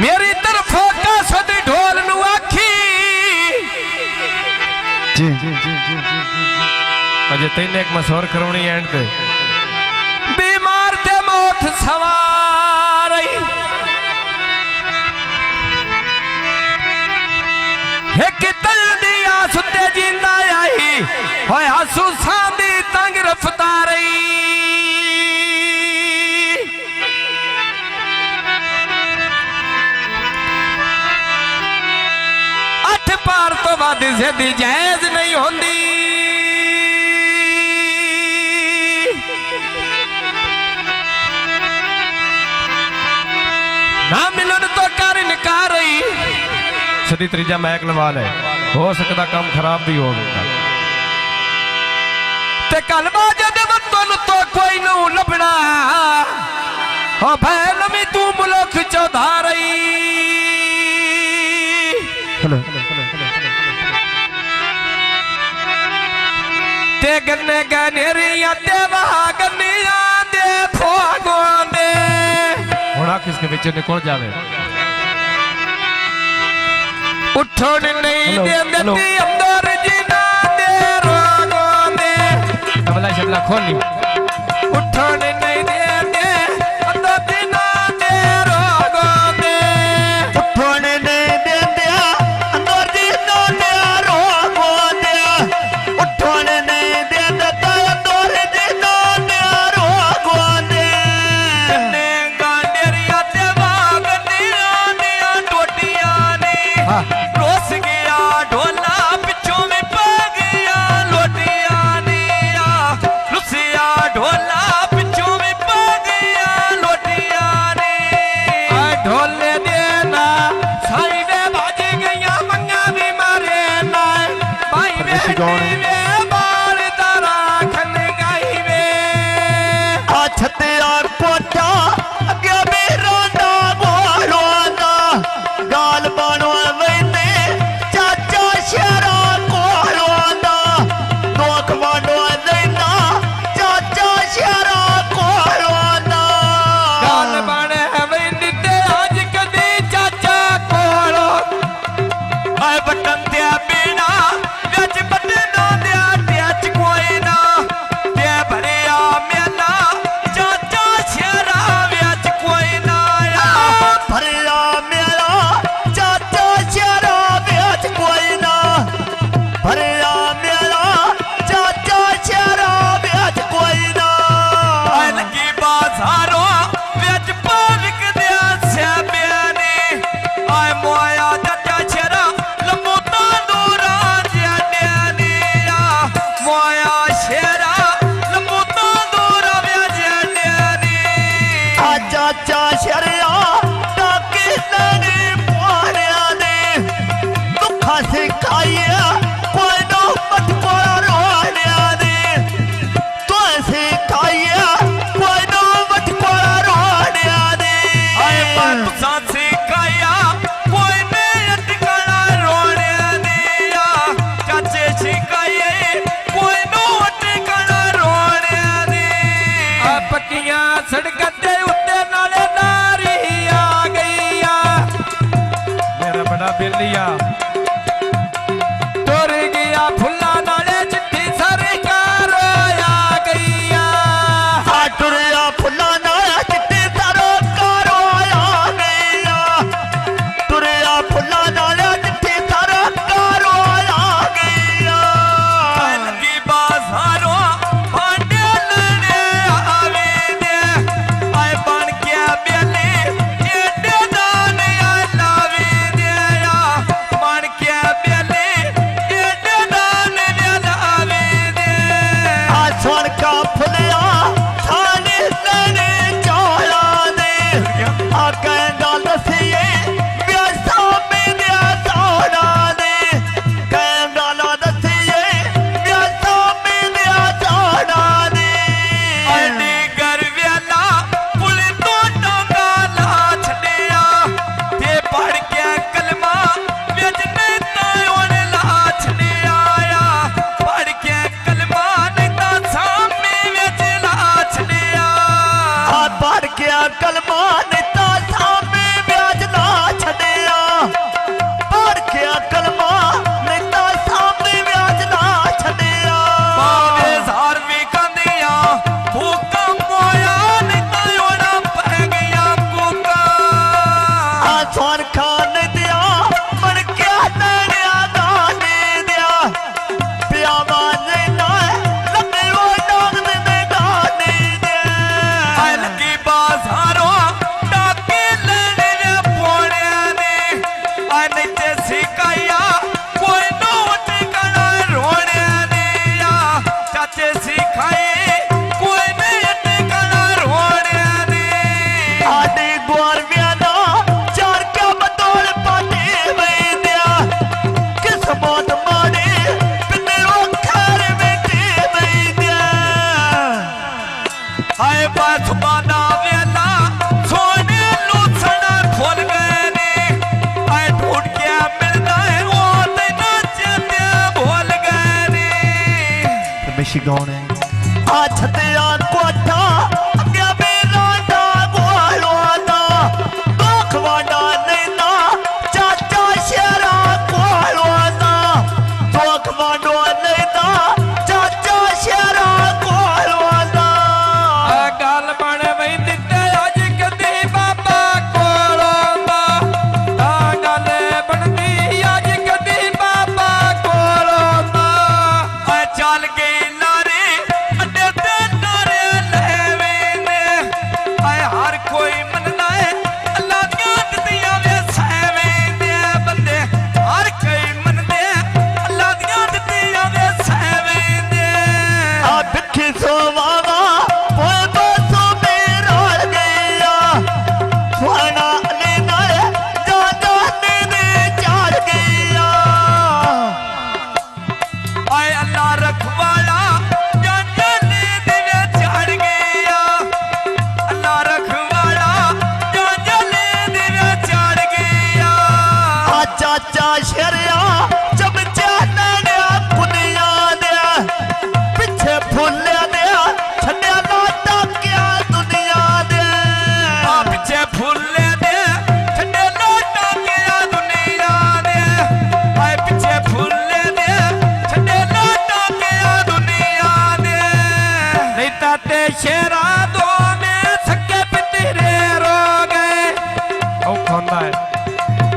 मेरी तरफों का सदी ढोल नु आखी जी अजे तेन एक मसौर करवनी एंड ते बीमार ते मौत सवार एक तल दिया सुते जिंदा आई होया सुसांदी तंग रफ्तारी पार तो बाद ज़िद जायज नहीं होंदी ना मिलन तो कर इनकार ही सदी त्रीजा महक लवाल है हो सकता काम खराब भी हो ते कलमा जद वतन तो कोई नू लभना हो भैल में तू मुल्क चौधारी ते गन्ने गनेरिया ते वहा गन्निया दे खोगोंदे होना किसके बीच निकल जावे उठन नहीं दे देती अंदर जिना दे रोगोंदे तबला शबला खोली उठन नहीं दे दे अंदर जिना दे रोगोंदे उठन नहीं दे दे अंदर जिना दे रोगोंदे उठन बेलिया तुर गया फुला नाले चिट्ठी सरकार आ गईया टुरिया फुला नाले चिट्ठी सरकार आ गईया टुरिया फुला नाले चिट्ठी सरकार आ गईया की बाजारों भांडे लड़े आवे दे आए बन के बेली एडे दाने लावे दे मन ਸੋਨ ਖਾਨ ਦਿਆ ਮਨ ਕਿਆ ਨੜਿਆ ਦਾਨੇ ਦਿਆ ਪਿਆਵਾ ਨੇ ਨਾ ਲੱਗੇ ਉਹ ਡਾਂਗ ਦੇ ਮੈਦਾਨੇ ਦੇ ਆਏ ਲੱਗੀ ਬਾਜ਼ਾਰੋਂ ਡਾਕੇ ਲੈਣੇ ਪੋਣਿਆਂ ਨੇ ਆਏ ਨੀਚੇ ਸਿਕਾਇਆ ਕੋਈ ਨੋਟ ਕਣਾ ਰੋਣਿਆਂ ਨੇ ਆ ਚਾਚੇ ਸਿਖਾਏ ਕੋਈ ਨਹੀਂ ਟਿਕਣਾ ਰੋਣਿਆਂ ਨੇ ਆਡੇ ਗੋਰਵਿਆਂ ਦਾ ਚਾਰ ਕਿਆ ਬਤੌਲ ਪਾਟੇ ਵੈਦਿਆ ਕਿਸਮਤ ਮਾੜੇ ਪਿੰਡੋਂ ਖੈਰ ਬੈਠੇ ਵੈਦਿਆ ਆਏ ਬਾਸਬਾਨਾ ਵੇਲਾ ਸੋਨੇ ਲੂਸਣਾ ਖੁੱਲ ਗਏ ਨੇ ਆਏ ਢੂੰਡ ਕੇ ਮਿਲਦਾ ਹੈ ਉਹ ਤੇ ਨੱਚਦੇ ਭੁੱਲ ਗਏ ਨੇ ਰਮੇਸ਼ੀ ਗਾਉਣ ਹੈ ਆ ਛੱਤਿਆ ਕੋਠਾ ਅੱਗੇ ਮੇਰਾ ਦਾ ਗੋਲਵਾ ਦਾ ਦੁੱਖ ਵਾਂਡਾ ਨੈਣਾ ਚਾਚਾ ਸ਼ੇਰਾ ਕੋਲਵਾ ਦਾ ਦੁੱਖ ਵਾਂਡੋ ਨੈਣਾ ਚਾਚਾ ਸ਼ੇਰਾ ਕੋਲਵਾ ਦਾ ਆ ਗੱਲ ਬਣ ਵੈਂਦੀ ਤੇ ਅੱਜ ਕਦੀ ਬਾਬਾ ਕੋਲੋਂ ਦਾ ਆ ਗੱਲ ਬਣਦੀ ਅੱਜ ਕਦੀ ਬਾਬਾ ਕੋਲੋਂ ਦਾ ਆ ਚੱਲ ਗਈ ਨਾਰੇ ਅੱਡੇ ਤੇ ਨਾਰੇ ਲੈਵੇਂ ਨੇ ਆਏ ਹਰ ਕੋਈ ਮੰਨਦਾ ਹੈ ਅੱਲਾ ਦੀਆਂ ਦਿੱਤੀਆਂ ਵੇ ਸਹਿਵੇਂ ਦੇ ਬੰਦੇ ਹਰ ਕੋਈ ਮੰਨਦੇ ਅੱਲਾ ਦੀਆਂ ਦਿੱਤੀਆਂ ਵੇ ਸਹਿਵੇਂ ਦੇ ਆ ਬਿੱਖੀ ਸੋਵਾਵਾ ਓਏ ਬਸੋ ਮੇਰਾ ਗਿਆ ਸੋਨਾ ਨੇ ਨਾਲੇ ਜਾਦਾ ਨੇ ਚਾੜ ਗਿਆ ਆਏ ਅੱਲਾ ਰਖਵਾਲਾ ਜਾਨੇ ਦੇ ਚੜ ਗਿਆ ਅੱਲਾ ਰਖਵਾਲਾ ਜਾਨੇ ਦੇ ਚੜ ਗਿਆ ਆ ਚਾਚਾ ਸ਼ਰਿਆ ਚਮਚਾ ਨੜਿਆ ਕੁਨੀਆਂ ਦੇ ਪਿੱਛੇ ਫੁੱਲਿਆ ਦੇ ਛੱਡਿਆ ਨਾ ਟਾਕਿਆ ਦੁਨੀਆ ਦੇ ਆ ਪਿੱਛੇ ਫੁੱਲੇ ਦੇ ਠੰਡੇ ਲੋਟਾ ਗਿਆ ਦੁਨੀਆ ਦੇ ਆਏ ਪਿੱਛੇ ਫੁੱਲੇ ਦੇ ਠੰਡੇ ਲੋਟਾ ਗਿਆ ਦੁਨੀਆ ਦੇ ਨਹੀਂ ਤਾਂ ਤੇ ਸ਼ੇਰਾ ਦੋ ਮੇ ਸੱਕੇ ਪਿੱਤਰੇ ਰੋ ਗਏ ਉਹ ਖੰਦਾ ਹੈ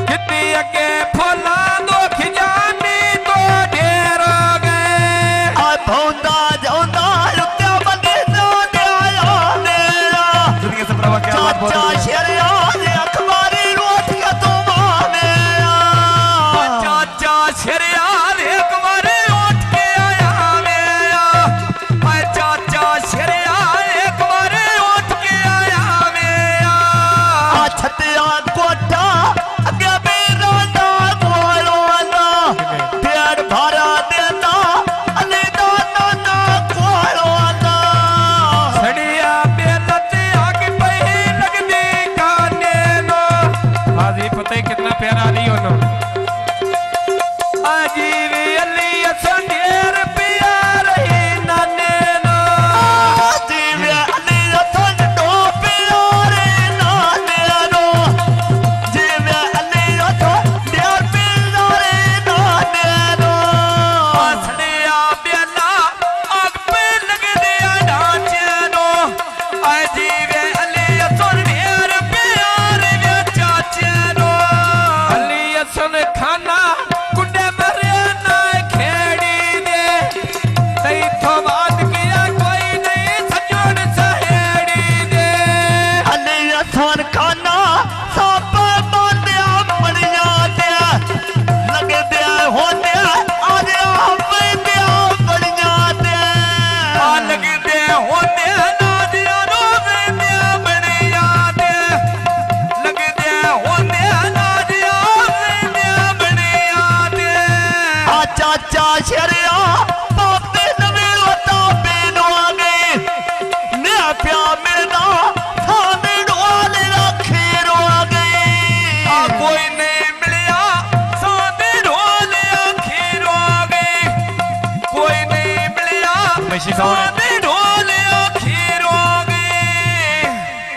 ਕਿਤੇ ਅੱਗੇ ਫੁੱਲਾਂ ਦੋ ਖਿਜਾਨੀ ਦੋ ਢੇਰ ਹੋ ਗਏ ਆ ਭੌਂਦਾ ਜਾਉਂਦਾ ਲੁੱਟਿਆ ਬੰਦੇ ਨਾ ਦਿਆ ਮੇਰਾ ਦੁਨੀਆ ਸੇ ਪ੍ਰਭਾ ਕੀ ਬਾਤ ਚਾਚਾ ਬੋਲ ਸ਼ਰਿਆ ਦੇ ਅਖਬਾਰੀ ਰੋਟ ਕੇ ਤੂੰ ਮਾਮਿਆ ਚਾਚਾ ਸ਼ਰਿਆ ਦੇ ਇੱਕ ਵਾਰੀ ਉੱਠ ਕੇ ਆਇਆ ਮੇਰਾ ਆਏ ਚਾਚਾ ਸ਼ਰਿਆ ਇੱਕ ਵਾਰੀ ਉੱਠ ਕੇ ਆਇਆ ਮੇਰਾ ਆ ਛੱਤਿਆ ਕੋਠਾ ਅੱਗੇ ਮੇਰਾ ਦਾ ਗੋਲਵਾ ਦਾ ਪਿਆਰ ਭਰਾ ਦੇਤਾ ਅਨੇ ਦਾ ਨਾ ਗੋਲਵਾ ਦਾ ਸੜਿਆ ਬੇਲ ਤੇ ਅੱਗ ਪਈ ਲੱਗਦੀ ਕਾਨੇ ਨੂੰ ਹਾਜ਼ੀ ਪਤਾ ਹੀ ਕਿੰਨਾ ਪਿਆਰਾ ਅਲੀ ਉਹਨੂੰ ਆਜੀ ਵੀ ਅਲੀ ਅਸਾਂ ਢੇਰ ਪਿਆਰ ਹੀ ਨਾਨੇ ਨੂੰ ਜੀਵੇ ਅਨੇ ਅਥਨ ਦੋ ਪਿਆਰੇ ਨਾਨੇ ਨੂੰ ਜੀਵੇ ਅਨੇ ਅਥਨ ਦਿਆਰ ਪਿਆਰੇ ਨਾਨੇ ਨੂੰ ਸੜਿਆ ਬੇਲਾ ਅੱਗ ਪੇ ਲੱਗਦੇ ਆ ਢਾਂਚੇ ਨੂੰ ਆਏ ਜੀਵੇ ਅਲੀ ਅਸਨ ਢੇਰ ਪਿਆਰੇ ਵੇ ਚਾਚੇ ਨੂੰ ਅਲੀ ਅਸਨ ਖਾਨਾ ਕੁੰਡੇ ਮਰਿਆ ਨਾ ਖੇੜੀ ਦੇ ਤੈਥੋਂ ਬਾਤ ਕੀਆ ਕੋਈ ਨਹੀਂ ਸਜਣ ਸਹੇੜੀ ਦੇ ਅਨੇ ਅਥਨ ਖਾਨਾ ਸਭ ਬੰਦਿਆ ਮਣੀਆਂ ਤੇ ਲੱਗਦੇ ਹੋਂਦੇ ਅੱਜ ਆਪਿਆ ਬੜੀਆਂ ਤੇ ਆ ਲੱਗਦੇ ਹੋਂਦੇ ਨਾਦੀਆਂ ਨੂੰ ਵੇਂਦਿਆਂ ਬਣੀਆਂ ਦੇ ਲੱਗਦੇ ਹੋਂਦੇ ਨਾਦੀਆਂ ਵੇਂਦਿਆਂ ਬਣੀਆਂ ਦੇ ਆ ਚਾਚਾ ਸ਼ਰਿਆ ਪਾਪੇ ਨਵੇਂ ਉਤਾ ਬੇਨੋ ਆ ਗਏ ਨੇ ਪਿਆ ਮਿਲਦਾ ਹਾਂ ਮੇੜਵਾਲੇ ਰੱਖੇ ਰੋ ਆ ਗਏ ਆ ਕੋਈ ਨਹੀਂ ਮਿਲਿਆ ਸਾਦੇ ਢੋਲ ਅੱਖੀ ਰੋ ਗਈ ਕੋਈ ਨਹੀਂ ਮਿਲਿਆ ਸਾਦੇ ਢੋਲ ਅੱਖੀ ਰੋ ਗਈ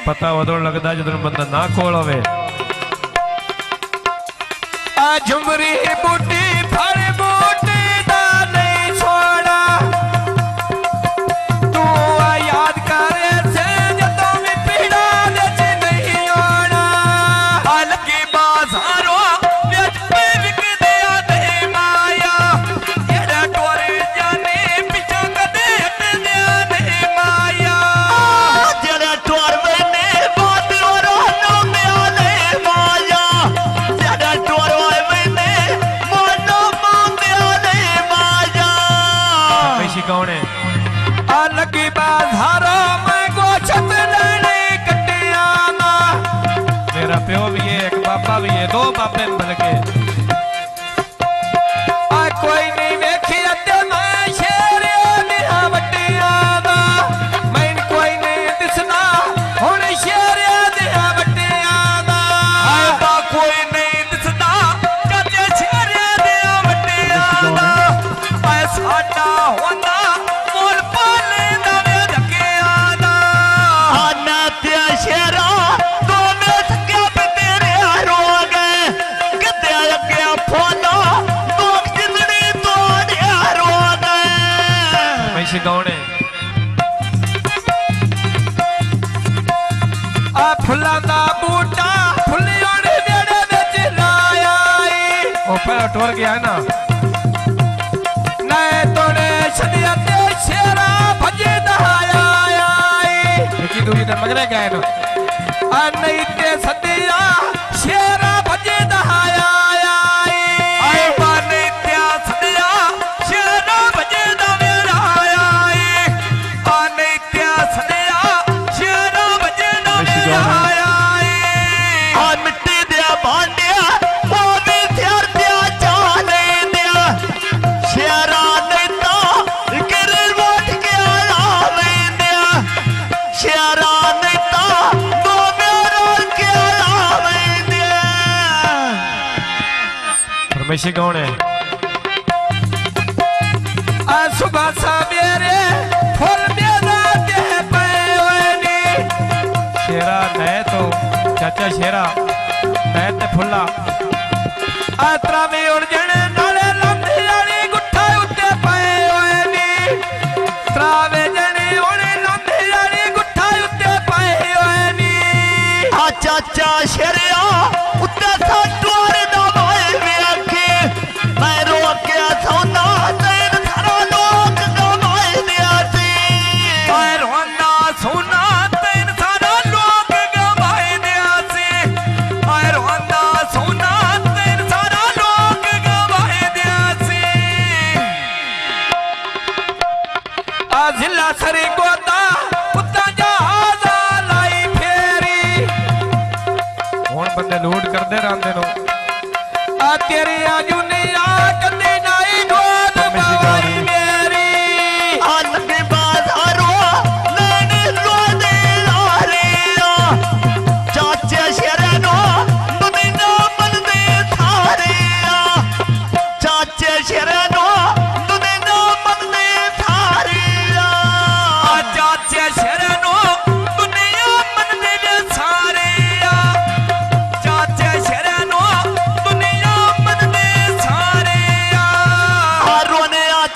ਪਤਾ ਉਦੋਂ ਲੱਗਦਾ ਜਦੋਂ ਬੰਦਾ ਨਾ ਕੋਲ ਹੋਵੇ ਆ ਝੁਮਰੀ ਬੂਟੀ ਫੜ ਬੂਟੀ ਦਾ ਨਹੀਂ ਛੋੜਾ ਤੂੰ ਆ ਯਾਦ ਕਰ ਸੇ ਜਦੋਂ ਵੀ ਪੀੜਾ ਵਿੱਚ ਨਹੀਂ ਆਉਣਾ ਆ ਲੱਗੀ ਬਾਤ ਬਾਜ਼ਾਰੋਂ ਵਿੱਚ ਵਿਕਦੇ ਆਦੇ ਮਾਇਆ ਜਿਹੜਾ ਟੋਰ ਜਾਣੇ ਪਿੱਛੋਂ ਕਦੇ ਹਟਦਿਆਂ ਨਹੀਂ ਮਾਇਆ ਜਿਹੜੇ ਟੁਰ ਵੇਨੇ ਬਾਦਲੋਂ ਰੋਣੋਂ ਮਿਆਲੇ ਮਾਇਆ ਜਿਹੜੇ ਟੁਰ ਵੇਨੇ ਮੋਨੋਂ ਮੰਗਿਆਲੇ ਮਾਇਆ ਪੈਸੀ ਕੌਣ ਹੈ ਆ ਲੱਗੀ ਬਾਜ਼ਾਰੋਂ ਮੈਂ ਗੋਸ਼ਤ ਲੈਣੇ ਕੱਟਿਆਂ ਨਾ ਮੇਰਾ ਪਿਓ ਵੀ ਹੈ ਇੱਕ ਬਾਬਾ ਵੀ ਹੈ ਦੋ ਬਾਬੇ ਮਿਲ ਕੇ ਆ ਕੋਈ ਨਹੀਂ ਵੇਖਿਆ ਤੇ ਮੈਂ ਸ਼ੇਰਿਆਂ ਦੀਆਂ ਵੱਟੀਆਂ ਦਾ ਮੈਨੂੰ ਕੋਈ ਨਹੀਂ ਦਿਸਦਾ ਹੁਣ ਸ਼ੇਰਿਆਂ ਦੀਆਂ ਵੱਟੀਆਂ ਦਾ ਆਇਆ ਕੋਈ ਨਹੀਂ ਦਿਸਦਾ ਚਾਚੇ ਸ਼ੇਰਿਆਂ ਦੀਆਂ ਵੱਟੀਆਂ ਦਾ ਐ ਸਾਡਾ ਹੁੰਦਾ ਮੁੱਲ ਪਾਲੇ ਦਾ ਵੇ ਧੱਕਿਆਂ ਦਾ ਆਨਾ ਤੇ ਸ਼ੇਰਾ ਦੋਵੇਂ ਥੱਕਿਆ ਪੇ ਤੇਰੇ ਰੋਗੇ ਕਿਤੇ ਅੱਗੇ ਫੋਨਾ ਲੋਕ ਜਿੰਦੜੀ ਤੋੜਿਆ ਰੋਗੇ ਪੈਸੇ ਕੌਣ ਹੈ ਆ ਫੁੱਲਾਂ ਦਾ ਬੂਟਾ ਫੁੱਲਿਆਂ ਦੇ ਵਿਹੜੇ ਵਿੱਚ ਲਾਇਆ ਈ ਉਹ ਪਹਿਲਾਂ ਟੁਰ ਗਿਆ ਨਾ ਨਾ ਤੋੜੇ ਛੜਿਆ ਤੇ ਸ਼ੇਰਾ ਭਜਦਾ ਆਇਆ ਈ ਕੀ ਦੂਜੀ ਤੇ ਮਗਰੇ ਗਏ ਨਾ ਆ ਨਹੀਂ ਤੇ ਸੱਦਿਆ ਸ਼ੇਰਾ ਭਜਦਾ ਆਇਆ ਈ ਆਏ ਬਾਨੇ ਤੇ ਸੱਦਿਆ ਸ਼ੇਰਾ ਭਜਦਾ ਮੇਰਾ ਆਇਆ ਈ ਆ ਨਹੀਂ ਤੇ ਸੱਦਿਆ ਸ਼ੇਰਾ ਭਜਦਾ ਮੇਰਾ ਆਇਆ ਈ ਆ ਮਿੱਟੀ ਦੇ ਭਾਂਡਿਆ ਉਹ ਵੀ ਥਿਰ ਦਿਆ ਚਾਲੇ ਦਿਆ ਸ਼ੇਰਾ ਨੇ ਤਾਂ ਕਿਰੇ ਵਟ ਕੇ ਆਲਾ ਲੈਂਦਿਆ ਸ਼ੇਰਾ ਨੇ ਤਾਂ ਦੋਵੇਂ ਰਲ ਕੇ ਆਲਾ ਲੈਂਦਿਆ ਪਰਮੇਸ਼ਰ ਕੌਣ ਹੈ ਆ ਸੁਬਹ ਸਵੇਰੇ ਫੁੱਲ ਮੇਰਾ ਤੇ ਪਏ ਹੋਏ ਨੀ ਸ਼ੇਰਾ ਨੈ ਤੋਂ ਚਾਚਾ ਸ਼ੇਰਾ ਨੈ ਤੇ ਫੁੱਲਾ ਆ ਤਰਾਵੇਂ ਉਲਝਣ ਨਾਲੇ ਲੰਦੀ ਵਾਲੀ ਗੁੱਠਾ ਉੱਤੇ ਪਏ ਹੋਏ ਨੀ ਤਰਾਵੇਂ ਜਣੇ ਉਹਨੇ ਲੰਦੀ ਵਾਲੀ ਗੁੱਠਾ ਉੱਤੇ ਪਏ ਹੋਏ ਨੀ ਆ ਚਾਚਾ ਸ਼ੇਰਿਆ ਉੱਤੇ ਸਾਟਵਾਰ ਦਾ ਵਾਏ ਵੇਖੇ ਮੈਂ ਰੋਕਿਆ ਸੋਨਾ ਤੈਨ ਥਰਾ ਲੋਕ ਗਵਾਏ ਦਿਆ ਸੀ ਓਏ ਰੋਣਾ ਸੋਨਾ ਤੈਨ ਸਾਰਾ ਲੋਕ ਗਵਾਏ ਦਿਆ ਸੀ ਓਏ ਰੋਣਾ ਸੋਨਾ ਤੈਨ ਸਾਰਾ ਲੋਕ ਗਵਾਏ ਦਿਆ ਸੀ ਆ ਜ਼ਿਲ੍ਹਾ ਸਰੀ ਗੋਦਾ ਉੱਤਾਂ ਜਹਾਜ਼ਾ ਲਾਈ ਫੇਰੀ ਹੁਣ ਬੰਦੇ ਲੂਟ ਕਰਦੇ ਰਹਿੰਦੇ ਨੂੰ ਆ ਤੇਰੀ ਜੁਨੀਆ ਕੰਦੀ ਨਾਈ ਗੋਦ ਬਾਈ ਮੇਰੀ ਆ ਨੰਗੇ ਬਾਜ਼ਾਰੋਂ ਲੈਣੇ ਲੋਦੇ ਲਾਰੀਆਂ ਚਾਚੇ ਸ਼ੇਰੇ ਨੂੰ ਦੁਨੀਆ ਮੰਨਦੇ ਥਾਰੀਆਂ ਚਾਚੇ ਸ਼ੇਰੇ ਨੂੰ ਦੁਨੀਆ ਮੰਨਦੇ ਥਾਰੀਆਂ ਆ ਚਾਚੇ ਸ਼ੇਰੇ ਨੂੰ ਦੁਨੀਆ ਮੰਨਦੇ ਨੇ ਸਾਰੇ ਆ ਚਾਚੇ ਸ਼ੇਰੇ ਨੂੰ ਦੁਨੀਆ ਮੰਨਦੇ ਸਾਰੇ ਆ ਰੋਨੇ ਆ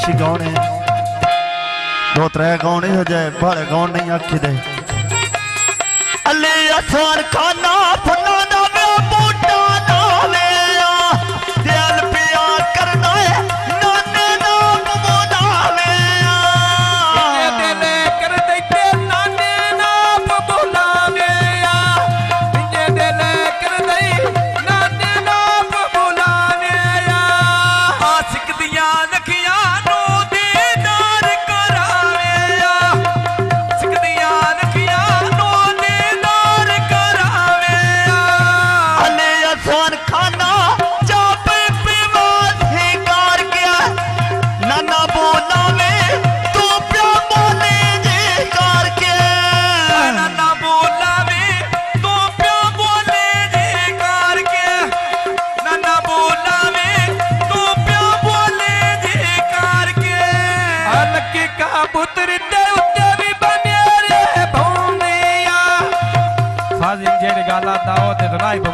बेशी गाने दो त्रै गाने हो जाए भाड़े गाने नहीं आखी दे अली आसान खाना फुना ना वे बूटा ना वे दिल पिया करना है नाने नाम बोला वे दिल कर देते नाने नाम बुलावे दिल कर दे नाने नाम बुलावे आशिक दिया लखियां नो दीदार करावे आशिक दिया लखियां नो दीदार करावे अली आसान खाना चापे पीवा शिकार किया नाना बोला वे तू प्या बोले जे कार के नाना बोलावे तू प्या बोले जे करके नाना बोलावे तू प्या बोले जे करके अलकी कबूतर दे उत्ते भी बने रे भौमिया साजिन जेड़ी गाला दाओ ते राई